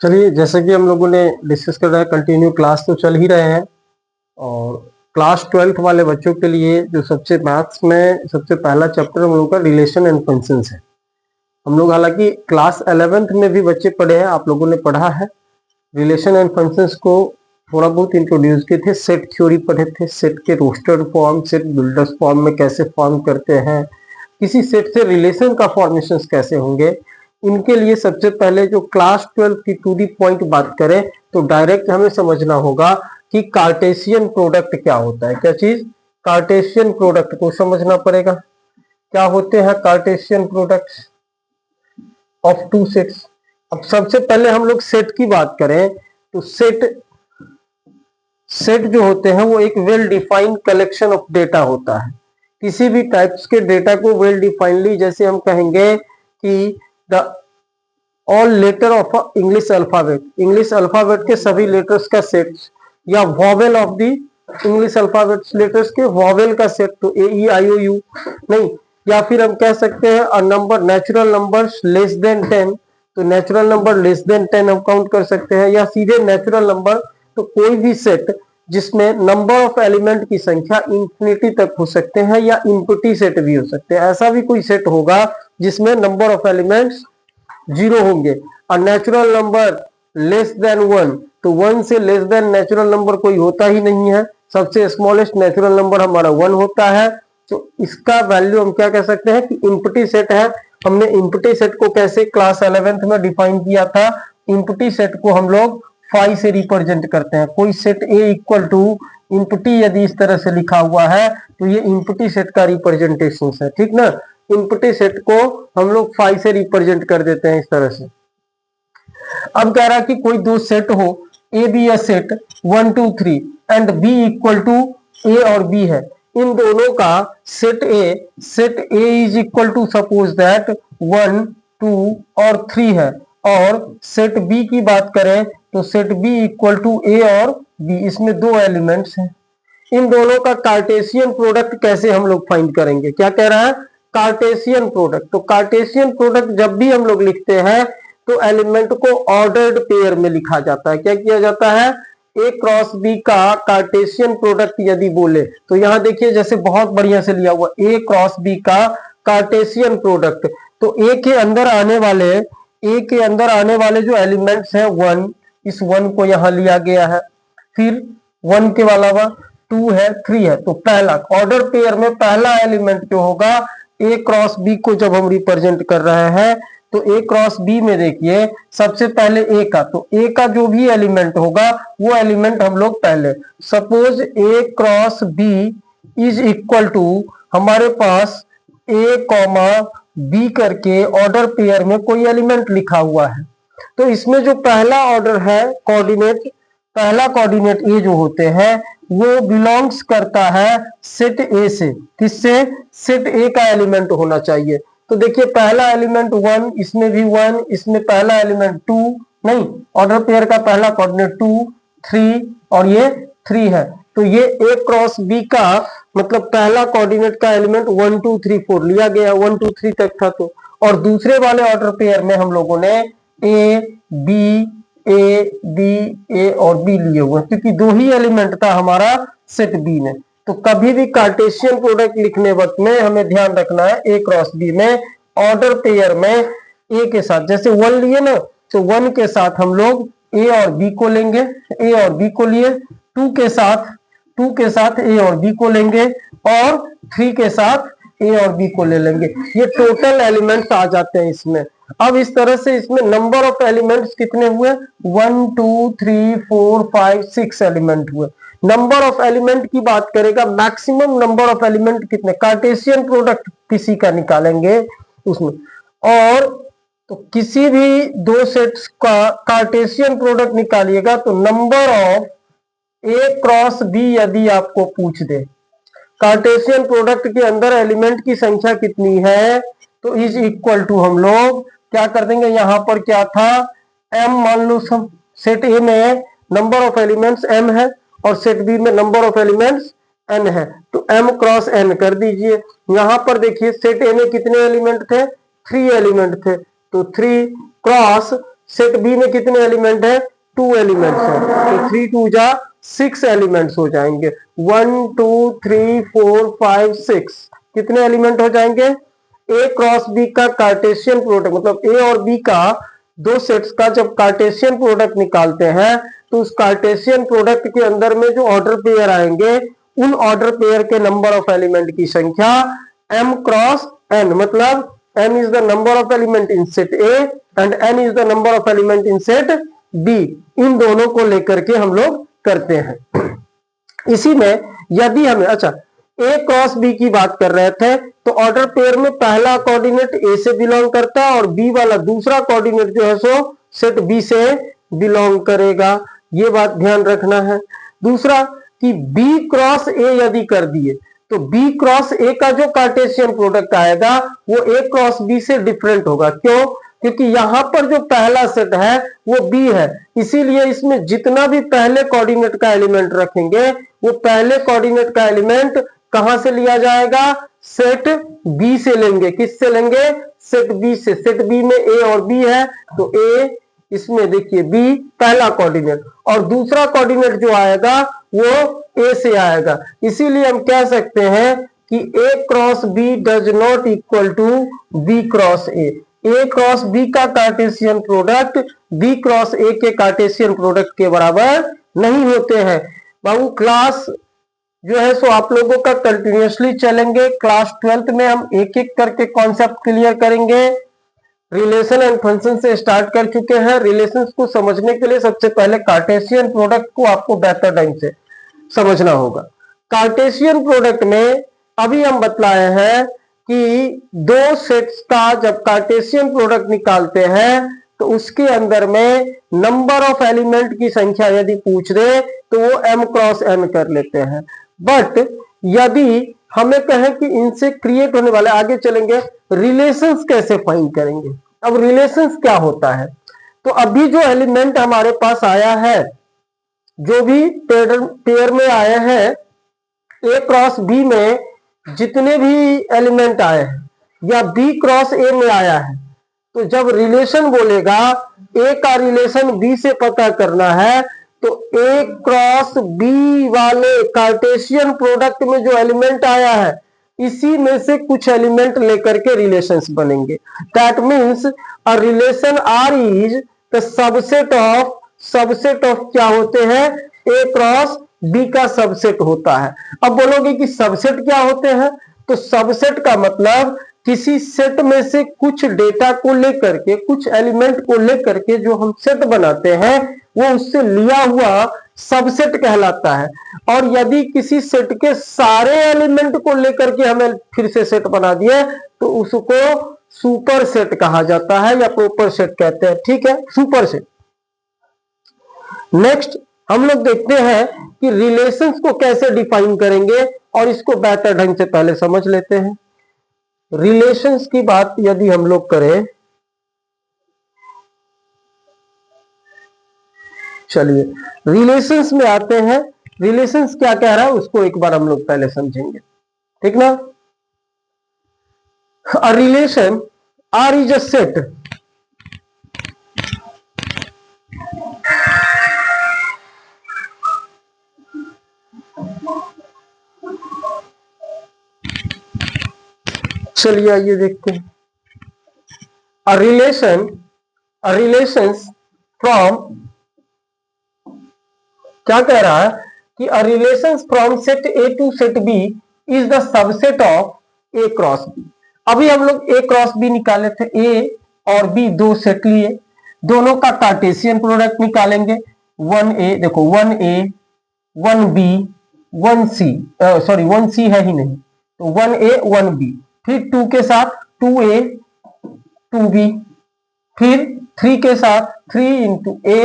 चलिए, जैसे कि हम लोगों ने डिस्कस कर रहे हैं, कंटिन्यू क्लास तो चल ही रहे हैं और क्लास 12th वाले बच्चों के लिए जो सबसे मैथ्स में सबसे पहला चैप्टर हम लोगों का रिलेशन एंड फंक्शंस है। हम लोग हालांकि क्लास 11th में भी बच्चे पढ़े हैं, आप लोगों ने पढ़ा है। रिलेशन एंड फंक्शंस को थोड़ा बहुत इंट्रोड्यूस किए थे, सेट थ्योरी पढ़े थे, सेट के roster form, set builders form में कैसे फॉर्म करते हैं, किसी सेट से रिलेशन का फॉर्मेशन कैसे होंगे। इनके लिए सबसे पहले जो क्लास 12 की टू दी पॉइंट बात करें तो डायरेक्ट हमें समझना होगा कि कार्टेशियन प्रोडक्ट क्या होता है। क्या चीज? कार्टेशियन प्रोडक्ट को समझना पड़ेगा। क्या होते हैं Cartesian products of two sets? अब सबसे पहले हम लोग सेट की बात करें तो सेट जो होते हैं वो एक well defined collection of data होता है। किसी भी टाइप्स के डेटा को वेल डिफाइंडली, जैसे हम कहेंगे कि the all letter of English alphabet के सभी लेटर्स का सेट, या vowel of the English alphabet letters के वॉवेल का सेट, तो A E I O you नहीं। या फिर हम कह सकते हैं a number, natural numbers less than 10, तो नेचुरल नंबर लेस देन 10 हम काउंट कर सकते हैं, या सीधे नेचुरल नंबर। तो कोई भी सेट जिसमें नंबर ऑफ एलिमेंट की संख्या इंफिनिटी तक हो सकते हैं, या इम्पटी सेट भी हो सकते हैं। ऐसा भी कोई सेट होगा जिसमें नंबर ऑफ एलिमेंट्स 0 होंगे। और नेचुरल नंबर लेस देन 1, तो 1 से लेस देन नेचुरल नंबर कोई होता ही नहीं है। सबसे स्मॉलेस्ट नेचुरल नंबर हमारा 1 होता है। तो इसका वैल्यू हम क्या कह सकते हैं कि इम्पटी सेट है। हमने इम्पटी सेट को कैसे क्लास 11th में डिफाइन किया था? इम्पटी सेट को हम लोग फाई से रिप्रेजेंट करते हैं। कोई set A equal to empty यदि इस तरह से लिखा हुआ है तो ये इम्पटी सेट का रिप्रेजेंटेशन है, ठीक ना। इम्पटी सेट को हम लोग फाई से रिप्रेजेंट कर देते हैं इस तरह से। अब कह रहा है कि कोई दो सेट हो, ए बी या set 1 2 3 and B equal to A और बी है। इन दोनों का set A is equal to suppose that 1 2 और 3 है, और सेट बी की बात करें तो set B equal to A और बी, इसमें दो एलिमेंट्स हैं। इन दोनों का कार्टेशियन प्रोडक्ट कैसे हम लोग फाइंड करेंगे? क्या कह रहा है? Cartesian product. तो कार्टेशियन प्रोडक्ट जब भी हम लोग लिखते हैं तो एलिमेंट को ऑर्डर्ड पेयर में लिखा जाता है। क्या किया जाता है? ए क्रॉस बी का कार्टेशियन प्रोडक्ट यदि बोले तो यहां देखिए जैसे बहुत बढ़िया से लिया हुआ ए क्रॉस बी का कार्टेशियन प्रोडक्ट। तो ए के अंदर आने वाले जो एलिमेंट्स हैं 1, इस 1 को यहां लिया गया है। फिर 1 के अलावा 2 है, 3 है। तो पहला ऑर्डर पेयर में पहला एलिमेंट जो होगा ए क्रॉस बी को जब हम रिप्रेजेंट कर रहे हैं तो ए क्रॉस बी में देखिए सबसे पहले ए का, तो ए का जो भी एलिमेंट होगा वो एलिमेंट हम लोग पहले, suppose A cross B is equal to हमारे पास ए कॉमा बी करके ऑर्डर पेयर में कोई एलिमेंट लिखा हुआ है। तो इसमें जो पहला ऑर्डर है कोऑर्डिनेट, पहला कोऑर्डिनेट ए जो होते हैं वो बिलोंग्स करता है सेट ए से। किससे? सेट ए का एलिमेंट होना चाहिए। तो देखिए पहला एलिमेंट 1, इसमें भी 1, इसमें पहला एलिमेंट 2, नहीं, ऑर्डर पेयर का पहला कोऑर्डिनेट 2 3 और ये 3 है। तो ये ए क्रॉस बी का मतलब पहला कोऑर्डिनेट का एलिमेंट 1 2 3 4 लिया गया, 1 2 3 तक था। तो और दूसरे वाले ऑर्डर पेयर में हम लोगों ने ए बी ए और बी लिए हुए, क्योंकि दो ही एलिमेंट था हमारा सेट बी में। तो कभी भी कार्टेशियन प्रोडक्ट लिखने वक्त में हमें ध्यान रखना है ए क्रॉस बी में ऑर्डर पेयर में ए के साथ, जैसे 1 लिए ना, तो 1 के साथ हम लोग ए और बी को लेंगे, ए और बी को लिए, 2 के साथ ए और बी को लेंगे, और 3 के साथ ए और बी को ले लेंगे। ये टोटल एलिमेंट्स आ जाते हैं इसमें। अब इस तरह से इसमें नंबर ऑफ एलिमेंट्स कितने हुए? 1 2 3 4 5 6 एलिमेंट हुए। नंबर ऑफ एलिमेंट की बात करेगा, मैक्सिमम नंबर ऑफ एलिमेंट कितने, कार्टेशियन प्रोडक्ट किसी का निकालेंगे उसमें। और तो किसी भी दो सेट्स का कार्टेशियन प्रोडक्ट निकालिएगा तो number of A cross B यदि आपको पूछ दे, कार्टेशियन प्रोडक्ट के अंदर एलिमेंट की संख्या कितनी है, तो इज इक्वल टू हम लोग क्या कर देंगे, यहां पर क्या था m, मान लो सेट ए में नंबर ऑफ एलिमेंट्स m है और सेट बी में नंबर ऑफ एलिमेंट्स n है तो m क्रॉस n कर दीजिए। यहां पर देखिए सेट ए में कितने एलिमेंट थे, 3 एलिमेंट थे, तो 3 क्रॉस सेट बी में कितने एलिमेंट है, 2 एलिमेंट्स है, तो 3 2 जा 6 एलिमेंट्स हो जाएंगे। 1 2 3 4 5 6 कितने एलिमेंट हो जाएंगे। ए क्रॉस बी का कार्टेशियन प्रोडक्ट मतलब ए और बी का दो सेट्स का जब कार्टेशियन प्रोडक्ट निकालते हैं तो उस कार्टेशियन प्रोडक्ट के अंदर में जो ऑर्डर पेयर आएंगे उन ऑर्डर पेयर के नंबर ऑफ एलिमेंट की संख्या m क्रॉस n, मतलब m is the number of element in set A and n is the number of element in set B. इन दोनों को लेकर के हम लोग करते हैं। इसी में यदि हमें अच्छा ए क्रॉस बी की बात कर रहे थे तो ऑर्डर पेयर में पहला कोऑर्डिनेट ए से बिलोंग करता है और बी वाला दूसरा कोऑर्डिनेट जो है सो सेट बी से बिलोंग करेगा, ये बात ध्यान रखना है। दूसरा कि बी क्रॉस ए यदि कर दिए तो बी क्रॉस ए का जो कार्टेशियन प्रोडक्ट आएगा वो ए क्रॉस बी से डिफरेंट होगा। क्यों, क्योंकि यहां पर जो पहला सेट है वो बी है, इसीलिए इसमें जितना भी पहले कोऑर्डिनेट का एलिमेंट रखेंगे वो पहले कोऑर्डिनेट का एलिमेंट कहां से लिया जाएगा, सेट बी से लेंगे। किससे लेंगे, सेट बी से। सेट बी में ए और बी है तो ए, इसमें देखिए बी पहला कोऑर्डिनेट और दूसरा कोऑर्डिनेट जो आएगा वो ए से आएगा। इसीलिए हम कह सकते हैं कि A cross B does not equal to B cross A. A cross B का Cartesian product B cross A के कार्टेशियन प्रोडक्ट के बराबर नहीं होते हैं। बाबू क्लास जो है सो आप लोगों का कंटिन्यूअसली चलेंगे। क्लास 12th में हम एक एक करके कॉन्सेप्ट क्लियर करेंगे। रिलेशन एंड फंक्शन से स्टार्ट कर चुके हैं। रिलेशंस को समझने के लिए सबसे पहले कार्टेशियन प्रोडक्ट को आपको बेहतर ढंग से समझना होगा। कार्टेशियन प्रोडक्ट में अभी हम बतलाए हैं कि दो सेट्स का जब कार्टेशियन प्रोडक्ट निकालते हैं तो उसके अंदर में नंबर ऑफ एलिमेंट की संख्या यदि पूछ दे तो वो m क्रॉस n कर लेते हैं। बट यदि हमें कहें कि इनसे क्रिएट होने वाले, आगे चलेंगे रिलेशंस कैसे फाइंड करेंगे। अब रिलेशंस क्या होता है, तो अभी जो एलिमेंट हमारे पास आया है, जो भी पेयर में आए हैं, ए क्रॉस बी में जितने भी एलिमेंट आए हैं या बी क्रॉस ए में आया है, तो जब रिलेशन बोलेगा ए का रिलेशन बी से पता करना है तो ए क्रॉस बी वाले कार्टेशियन प्रोडक्ट में जो एलिमेंट आया है इसी में से कुछ एलिमेंट लेकर के रिलेशंस बनेंगे। That means a relation R is the subset of क्या होते हैं, ए क्रॉस बी का सबसेट होता है। अब बोलोगे कि सबसेट क्या होते हैं, तो सबसेट का मतलब किसी सेट में से कुछ डेटा को लेकर के, कुछ एलिमेंट को लेकर के जो हम सेट बनाते हैं वो उससे लिया हुआ सबसेट कहलाता है। और यदि किसी सेट के सारे एलिमेंट को लेकर के हमें फिर से सेट बना दिए तो उसको सुपर सेट कहा जाता है या प्रॉपर सेट कहते हैं। ठीक है, सुपर सेट। नेक्स्ट हम लोग देखते हैं कि रिलेशंस को कैसे डिफाइन करेंगे और इसको बेहतर ढंग से पहले समझ लेते हैं। रिलेशंस की बात यदि हम लोग करें, चलिए रिलेशंस में आते हैं। रिलेशंस क्या कह रहा है उसको एक बार हम लोग पहले समझेंगे, ठीक ना। A relation R is a set चलिए आइए देखते हैं। अ रिलेशंस फ्रॉम, क्या कह रहा है कि a relations from set A to set B is the subset of A cross B. अभी हम लोग ए क्रॉस बी निकाले थे, ए और बी दो सेट लिए, दोनों का कार्टेशियन प्रोडक्ट निकालेंगे। 1a देखो 1a 1b 1c, sorry 1c है ही नहीं, तो 1a 1b, फिर 2 के साथ 2a 2b, फिर 3 के साथ 3 इंटू a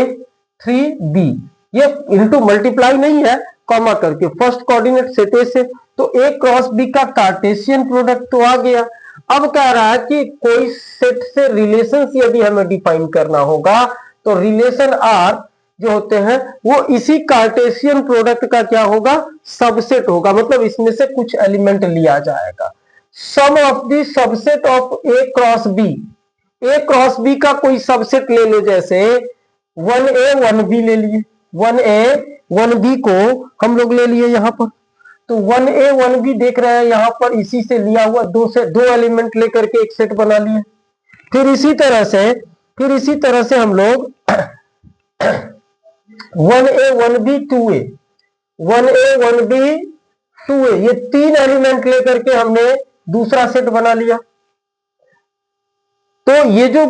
3b। ये इंटू मल्टीप्लाई नहीं है, कॉमा करके फर्स्ट कोऑर्डिनेट सेट ए से, तो ए क्रॉस बी का कार्टेशियन प्रोडक्ट तो आ गया। अब कह रहा है कि कोई सेट से रिलेशंस यदि हमें डिफाइन करना होगा तो रिलेशन आर जो होते हैं वो इसी कार्टेशियन प्रोडक्ट का क्या होगा, सबसेट होगा। मतलब इसमें से कुछ एलिमेंट लिया जाएगा। Some of the subset of A cross B, A cross B का कोई सबसेट ले लो, जैसे 1a 1b ले लिए, 1a 1b को हम लोग ले लिए यहां पर, तो 1a 1b देख रहे हैं यहां पर, इसी से लिया हुआ दो एलिमेंट लेकर के एक सेट बना लिए। फिर इसी तरह से हम लोग 1a 1b 2a 1a 1b 2a ये तीन एलिमेंट लेकर के हमने दूसरा सेट बना लिया। तो ये जो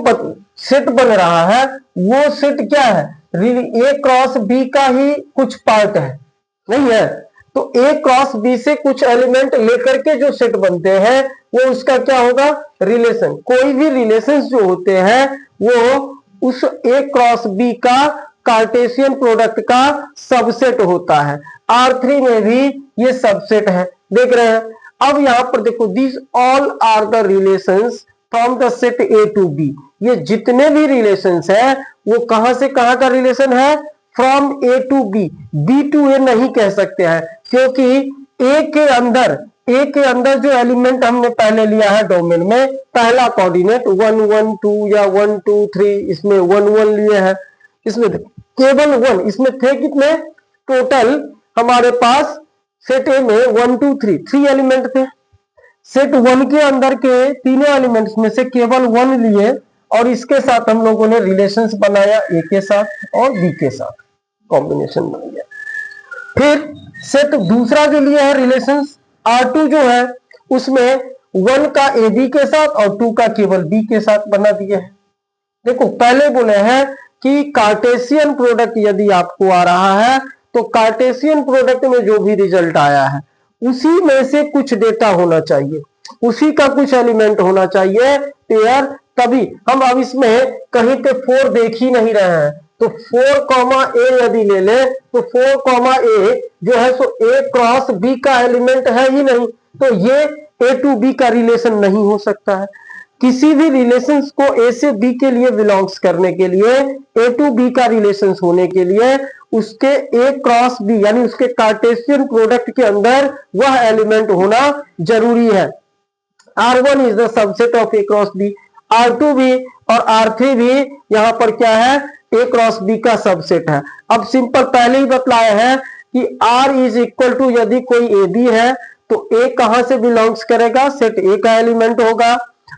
सेट बन रहा है वो सेट क्या है, ए क्रॉस बी का ही कुछ पार्ट है, नहीं है? तो ए क्रॉस बी से कुछ एलिमेंट लेकर के जो सेट बनते हैं वो उसका क्या होगा, रिलेशन। कोई भी रिलेशन जो होते हैं वो उस ए क्रॉस बी का कार्टेशियन प्रोडक्ट का सबसेट होता है। R3 में भी ये सबसेट है, देख रहे हैं। अब यहां पर देखो, this all are the relations from the set A to B. ये जितने भी रिलेशंस है वो कहां से कहां का रिलेशन है, from A to B, B to A नहीं कह सकते हैं, क्योंकि ए के अंदर जो एलिमेंट हमने पहले लिया है डोमेन में, पहला कोऑर्डिनेट 1 1 2 या 1 2 3, इसमें 1 1 लिए हैं, इसमें केवल 1, इसमें थे कितने टोटल हमारे पास सेट ए में 1 2 3 एलिमेंट थे। सेट 1 के अंदर के तीनों एलिमेंट्स में से केवल 1 लिए और इसके साथ हम लोगों ने रिलेशंस बनाया, ए के साथ और बी के साथ कॉम्बिनेशन बन गया। फिर सेट दूसरा जो लिया है रिलेशंस R2 जो है उसमें 1 का ए बी के साथ और 2 का केवल बी के साथ बना दिया है। देखो पहले बोले हैं कि कार्टेशियन प्रोडक्ट यदि आपको आ रहा है तो कार्टेशियन प्रोडक्ट में जो भी रिजल्ट आया है उसी में से कुछ डेटा होना चाहिए, उसी का कुछ एलिमेंट होना चाहिए पेयर, तभी हम अब इसमें कहीं पे 4 देख ही नहीं रहे हैं, तो 4, A यदि ले ले तो 4, A जो है सो A क्रॉस B का एलिमेंट है ही नहीं, तो ये A टू B का रिलेशन नहीं हो सकता है। किसी भी रिलेशंस को A से B के लिए बिलोंग्स करने के लिए, A टू B का रिलेशंस होने के लिए उसके A क्रॉस B यानी उसके कार्टेशियन प्रोडक्ट के अंदर वह एलिमेंट होना जरूरी है। R1 is the subset of A cross B, R2 भी और R3 भी यहां पर क्या है, A क्रॉस B का सबसेट है। अब सिंपल पहले ही बतलाया है कि R इज इक्वल टू, यदि कोई AB है तो A कहां से बिलोंग्स करेगा, सेट A का एलिमेंट होगा,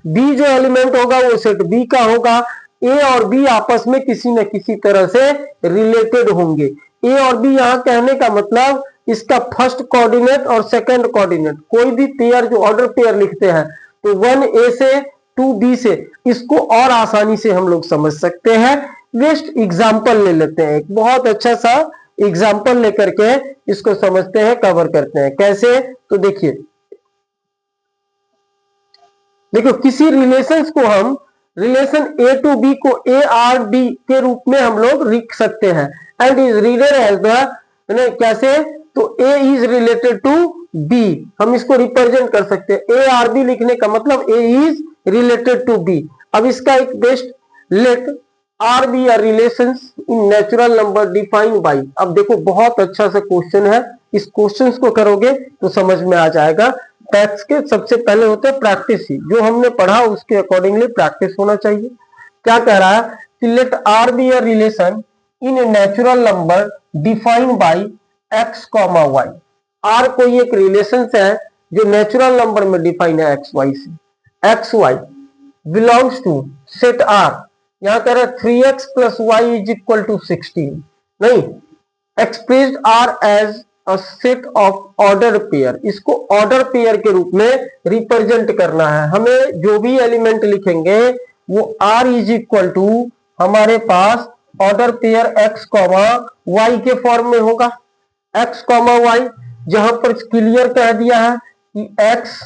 B जो एलिमेंट होगा वो सेट B का होगा, A और B आपस में किसी न किसी तरह से रिलेटेड होंगे। A और B यहां कहने का मतलब इसका फर्स्ट कोऑर्डिनेट और सेकंड कोऑर्डिनेट, कोई भी पेयर जो ऑर्डर पेयर लिखते हैं तो 1A से 2B से, इसको और आसानी से हम लोग समझ सकते हैं। नेक्स्ट एग्जांपल ले लेते हैं, एक बहुत अच्छा सा एग्जांपल लेकर के इसको समझते हैं, कवर करते हैं। कैसे, तो देखिए किसी रिलेशंस को हम रिलेशन ए टू बी को ए आर बी के रूप में हम लोग लिख सकते हैं, and is readed as the, कैसे, तो A is related to B, हम इसको रिप्रेजेंट कर सकते हैं। ए आर बी लिखने का मतलब A is related to B. अब इसका एक best, let R be R relations in natural number defined by. अब देखो बहुत अच्छा सा क्वेश्चन है, इस क्वेश्चन को करोगे तो समझ में आ जाएगा। टैक्स के सबसे पहले होते हैं प्रैक्टिस ही, जो हमने पढ़ा उसके अकॉर्डिंगली प्रैक्टिस होना चाहिए। क्या कह रहा है कि let R be a relation in a natural number defined by x comma y. R कोई एक रिलेशन है जो नेचुरल नंबर में डिफाइन है एक्स वाई से। X y belongs to set R, यहां कह रहा है 3x plus y is equal to 16, नहीं, expressed R as a set of order pair, इसको ऑर्डर पेयर के रूप में रिप्रेजेंट करना है। हमें जो भी एलिमेंट लिखेंगे वो r इज इक्वल टू हमारे पास order pair x comma y के फॉर्म में होगा। x कॉमा वाई जहां पर क्लियर कह दिया है कि x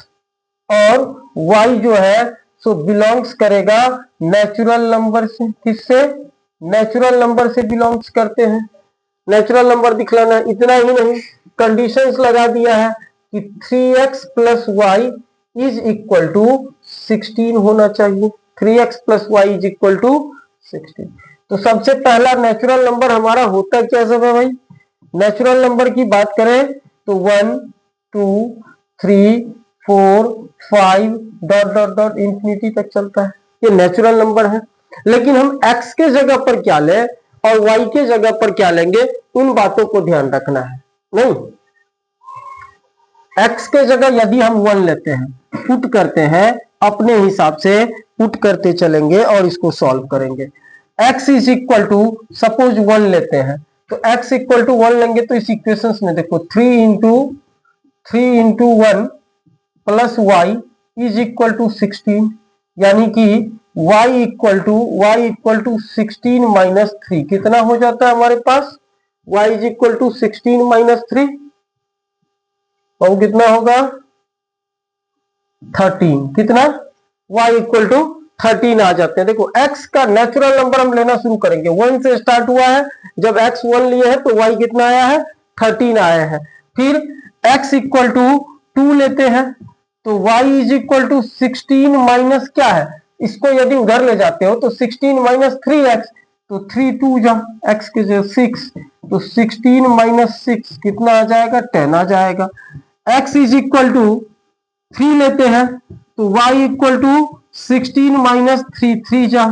और y जो है सो बिलोंग्स करेगा नेचुरल नंबर से। किससे, नेचुरल नंबर से बिलोंग्स करते हैं, नेचुरल नंबर दिखलाना है। इतना ही नहीं, कंडीशंस लगा दिया है कि 3x plus y is equal to 16 होना चाहिए। 3x plus y is equal to 16, तो सबसे पहला नेचुरल नंबर हमारा होता क्या सब है भाई? नेचुरल नंबर की बात करें तो 1 2 3 4 5 डॉट डॉट डॉट इंफिनिटी तक चलता है, ये नेचुरल नंबर है। लेकिन हम x के जगह पर क्या लें और y के जगह पर क्या लेंगे, उन बातों को ध्यान रखना है। नहीं, x के जगह यदि हम 1 लेते हैं, पुट करते हैं, अपने हिसाब से पुट करते चलेंगे और इसको सॉल्व करेंगे। x is equal to suppose 1 लेते हैं, तो x इक्वल टू 1 लेंगे तो इस इक्वेशन में देखो 3 into 1 plus y is equal to 16, यानी कि y इक्वल टू 16 माइनस 3 कितना हो जाता है हमारे पास? y is equal to 16 minus 3, और कितना होगा 13। कितना? y इक्वल टू 13 आ जाते हैं। देखो x का नेचुरल नंबर हम लेना शुरू करेंगे, 1 से स्टार्ट हुआ है, जब x 1 लिए है तो y कितना आया है? 13 आया है। फिर x इक्वल टू 2 लेते हैं तो y is equal to 16 minus क्या है, इसको यदि उधर ले जाते हो तो 16 माइनस 3x, तो 3 2 जा x के जगह 6, तो 16 माइनस 6 कितना आ जाएगा? 10 आ जाएगा। x इज इक्वल टू 3 लेते हैं तो y इक्वल टू 16 माइनस 3, 3 जा,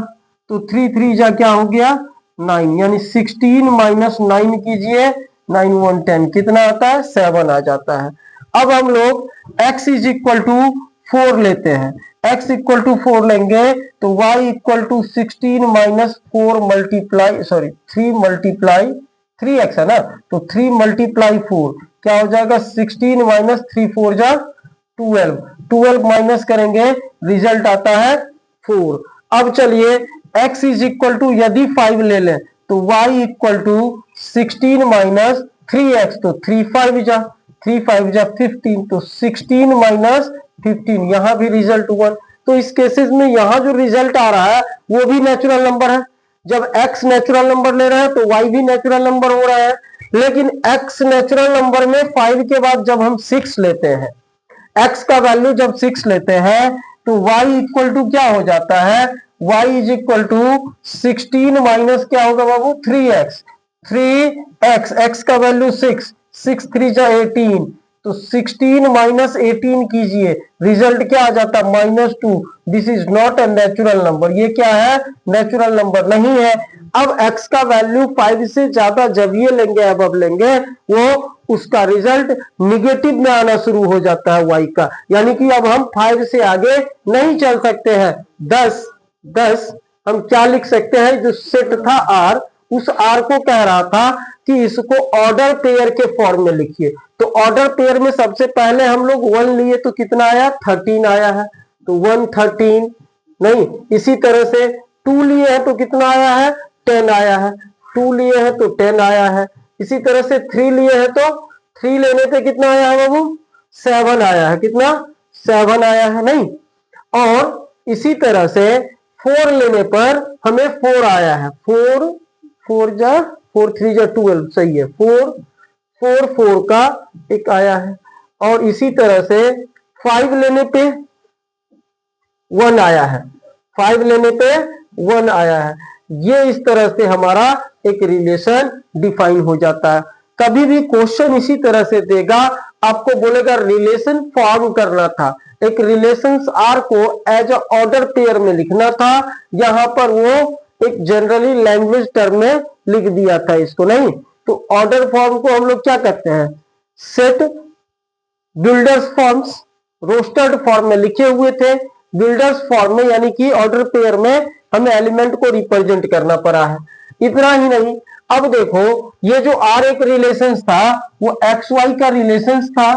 तो 3 3 जा क्या हो गया? 9, यानी 16 माइनस 9 कीजिए, 9 1 10 कितना आता है? 7 आ जाता है। अब हम लोग x इज इक्वल टू 4 लेते हैं, x इक्वल टू 4 लेंगे तो y equal to 16 minus 4 multiply 3 multiply 3x है ना, तो 3 मल्टीप्लाई 4 क्या हो जाएगा? 16 माइनस 3 4 जा 12, 12 माइनस करेंगे रिजल्ट आता है 4। अब चलिए x इज इक्वल टू यदि 5 ले लें तो y equal to 16 minus 3x, तो 3 5 जा 3 5 जा 15, तो 16 माइनस 15, यहां भी रिजल्ट 1। तो इस केसेस में यहां जो रिजल्ट आ रहा है वो भी नेचुरल नंबर है। जब x नेचुरल नंबर ले रहा है तो y भी नेचुरल नंबर हो रहा है। लेकिन x नेचुरल नंबर में 5 के बाद जब हम 6 लेते हैं, x का वैल्यू जब 6 लेते हैं तो y इक्वल टू क्या हो जाता है? y is equal to 16 minus क्या होगा बाबू? 3x, 3x, x का वैल्यू 6, 6 3 जा 18, तो 16 माइनस 18 कीजिए, रिजल्ट क्या आ जाता? -2। This is not a natural number, ये क्या है? नेचुरल नंबर नहीं है। अब x का वैल्यू 5 से ज्यादा जब ये लेंगे, अब लेंगे, वो उसका रिजल्ट निगेटिव में आना शुरू हो जाता है y का, यानी कि अब हम 5 से आगे नहीं चल सकते हैं। 10 हम क्या लिख सकते हैं? जो सेट था r, उस r को कह रहा था कि इसको ऑर्डर पेयर के फॉर्म में लिखिए। तो ऑर्डर पेयर में सबसे पहले हम लोग 1 लिए तो कितना आया? 13 आया है, तो 1 13 नहीं। इसी तरह से 2 लिए हैं तो कितना आया है? 10 आया है, 2 लिए हैं तो 10 आया है। इसी तरह से 3 लिए हैं तो 3 लेने पे कितना आया है बाबू? 7 आया है। कितना? 7 आया है नहीं। और इसी तरह से 4 लेने पर हमें 4 आया है, 4 4 जा 4 3 जा 12, सही है, 4 का एक आया है। और इसी तरह से 5 लेने पे 1 आया है, 5 लेने पे 1 आया है। ये इस तरह से हमारा एक रिलेशन डिफाइन हो जाता है। कभी भी क्वेश्चन इसी तरह से देगा, आपको बोलेगा रिलेशन फॉर्म करना था, एक रिलेशंस आर को एज अ ऑर्डर पेयर में लिखना था। यहां पर वो एक जनरली लैंग्वेज टर्म में लिख दिया था इसको, नहीं तो ऑर्डर फॉर्म को हम लोग क्या कहते हैं? सेट बिल्डर्स फॉर्म्स रोस्टर्ड फॉर्म में लिखे हुए थे, बिल्डर्स फॉर्म में यानी कि ऑर्डर पेयर में हमें एलिमेंट को रिप्रेजेंट करना पड़ा है। इतना ही नहीं, अब देखो ये जो आर एक रिलेशन था वो एक्स वाई का रिलेशन था,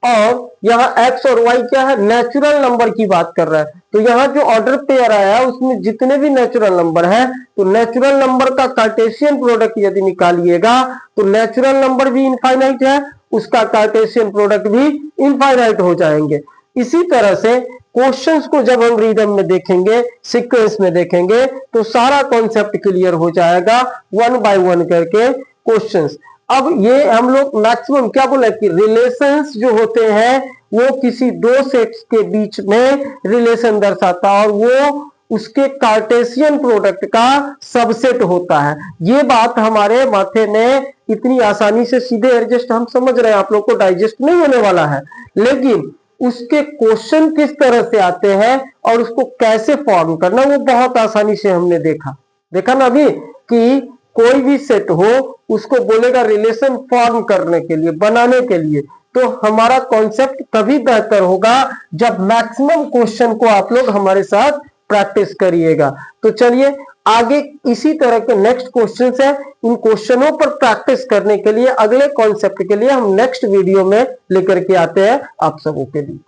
और यहाँ x और y क्या है? नेचुरल नंबर की बात कर रहा है। तो यहाँ जो ऑर्डर पेयर आया है उसमें जितने भी नेचुरल नंबर है, तो नेचुरल नंबर का कार्टेशियन प्रोडक्ट यदि निकालिएगा तो नेचुरल नंबर भी इनफाइनाइट है, उसका कार्टेशियन प्रोडक्ट भी इनफाइनाइट हो जाएंगे। इसी तरह से क्वेश्चंस को जब हम रिदम में देखेंगे, सीक्वेंस में देखेंगे, तो सारा कॉन्सेप्ट क्लियर हो जाएगा 1 बाय 1 करके क्वेश्चंस। अब ये हम लोग मैक्सिमम क्या बोला कि रिलेशंस जो होते हैं वो किसी दो सेट्स के बीच में रिलेशन दर्शाता है, और वो उसके कार्टेशियन प्रोडक्ट का सबसेट होता है। ये बात हमारे माथे में इतनी आसानी से सीधे एडजस्ट हम समझ रहे हैं, आप लोग को डाइजेस्ट नहीं होने वाला है, लेकिन उसके क्वेश्चन किस तरह से आते हैं और उसको कैसे फॉर्म करना वो बहुत आसानी से हमने देखा ना अभी कि कोई भी सेट हो उसको बोलेगा रिलेशन फॉर्म करने के लिए, बनाने के लिए। तो हमारा कॉन्सेप्ट तभी बेहतर होगा जब मैक्सिमम क्वेश्चन को आप लोग हमारे साथ प्रैक्टिस करिएगा। तो चलिए आगे इसी तरह के नेक्स्ट क्वेश्चंस है, इन क्वेश्चनों पर प्रैक्टिस करने के लिए अगले कॉन्सेप्ट के लिए हम नेक्स्ट वीडियो में लेकर के आते हैं आप सबों के लिए।